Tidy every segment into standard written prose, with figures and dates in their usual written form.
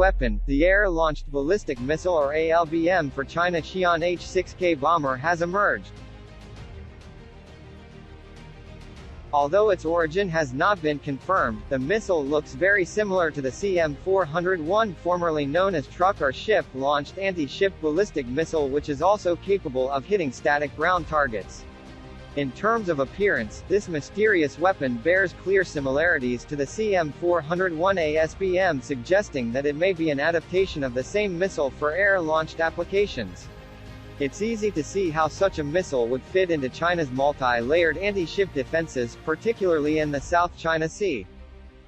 weapon, the Air-Launched Ballistic Missile or ALBM for China Xi'an H-6K bomber has emerged. Although its origin has not been confirmed, the missile looks very similar to the CM-401, formerly known as truck or ship-launched anti-ship ballistic missile, which is also capable of hitting static ground targets. In terms of appearance, this mysterious weapon bears clear similarities to the CM-401 ASBM, suggesting that it may be an adaptation of the same missile for air-launched applications. It's easy to see how such a missile would fit into China's multi-layered anti-ship defenses, particularly in the South China Sea.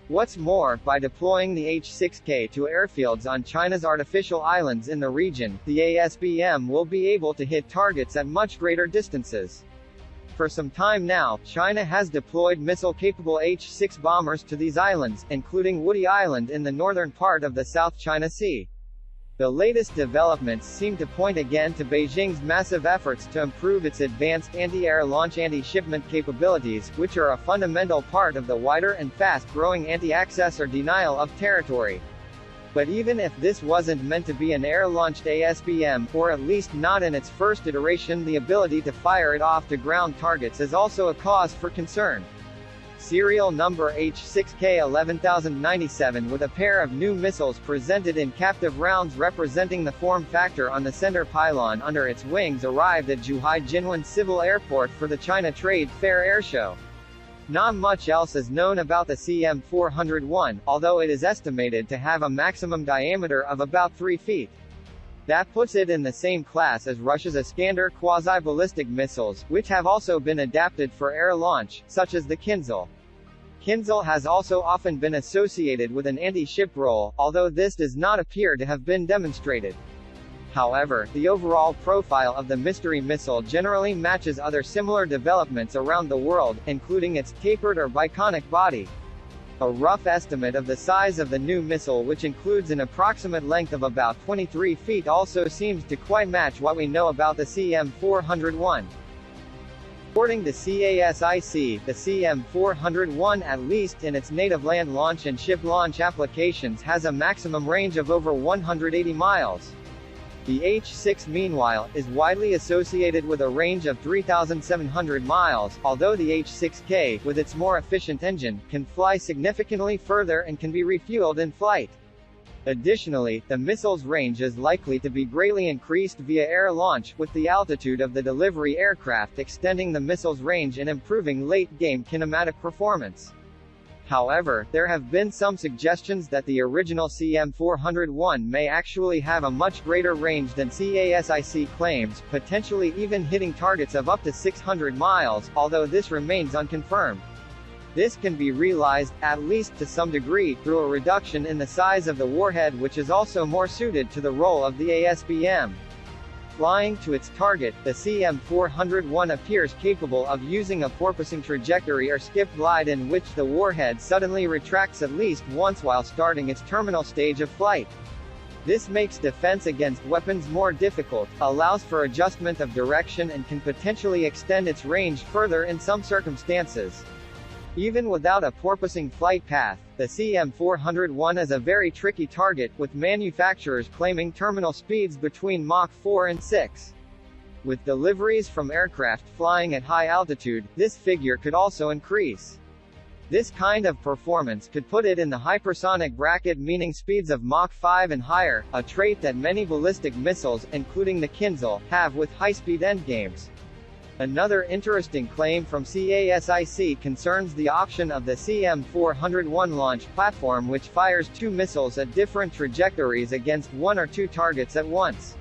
What's more, by deploying the H-6K to airfields on China's artificial islands in the region, the ASBM will be able to hit targets at much greater distances. For some time now, China has deployed missile-capable H-6 bombers to these islands, including Woody Island in the northern part of the South China Sea. The latest developments seem to point again to Beijing's massive efforts to improve its advanced anti-air launch anti-shipment capabilities, which are a fundamental part of the wider and fast-growing anti-access or denial of territory. But even if this wasn't meant to be an air-launched ASBM, or at least not in its first iteration, the ability to fire it off to ground targets is also a cause for concern. Serial number H-6K 11097 with a pair of new missiles presented in captive rounds representing the form factor on the center pylon under its wings arrived at Zhuhai Jinwan Civil Airport for the China Trade Fair Airshow. Not much else is known about the CM-401, although it is estimated to have a maximum diameter of about 3 feet. That puts it in the same class as Russia's Iskander quasi-ballistic missiles, which have also been adapted for air launch, such as the Kinzhal. Kinzhal has also often been associated with an anti-ship role, although this does not appear to have been demonstrated. However, the overall profile of the mystery missile generally matches other similar developments around the world, including its tapered or biconic body. A rough estimate of the size of the new missile, which includes an approximate length of about 23 feet, also seems to quite match what we know about the CM-401. According to CASIC, the CM-401, at least in its native land launch and ship launch applications, has a maximum range of over 180 miles. The H-6, meanwhile, is widely associated with a range of 3,700 miles, although the H-6K, with its more efficient engine, can fly significantly further and can be refueled in flight. Additionally, the missile's range is likely to be greatly increased via air launch, with the altitude of the delivery aircraft extending the missile's range and improving late-game kinematic performance. However, there have been some suggestions that the original CM-401 may actually have a much greater range than CASIC claims, potentially even hitting targets of up to 600 miles, although this remains unconfirmed. This can be realized, at least to some degree, through a reduction in the size of the warhead, which is also more suited to the role of the ASBM. Flying to its target, the CM-401 appears capable of using a porpoising trajectory or skip glide in which the warhead suddenly retracts at least once while starting its terminal stage of flight. This makes defense against weapons more difficult, allows for adjustment of direction, and can potentially extend its range further in some circumstances. Even without a porpoising flight path, the CM-401 is a very tricky target, with manufacturers claiming terminal speeds between Mach 4 and 6. With deliveries from aircraft flying at high altitude, this figure could also increase. This kind of performance could put it in the hypersonic bracket, meaning speeds of Mach 5 and higher, a trait that many ballistic missiles, including the Kinzhal, have with high-speed endgames. Another interesting claim from CASIC concerns the option of the CM-401 launch platform, which fires two missiles at different trajectories against one or two targets at once.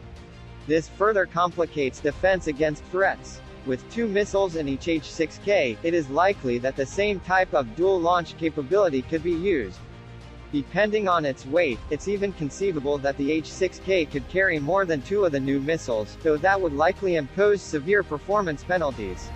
This further complicates defense against threats. With two missiles in each H-6K, it is likely that the same type of dual launch capability could be used. Depending on its weight, it's even conceivable that the H-6K could carry more than two of the new missiles, though that would likely impose severe performance penalties.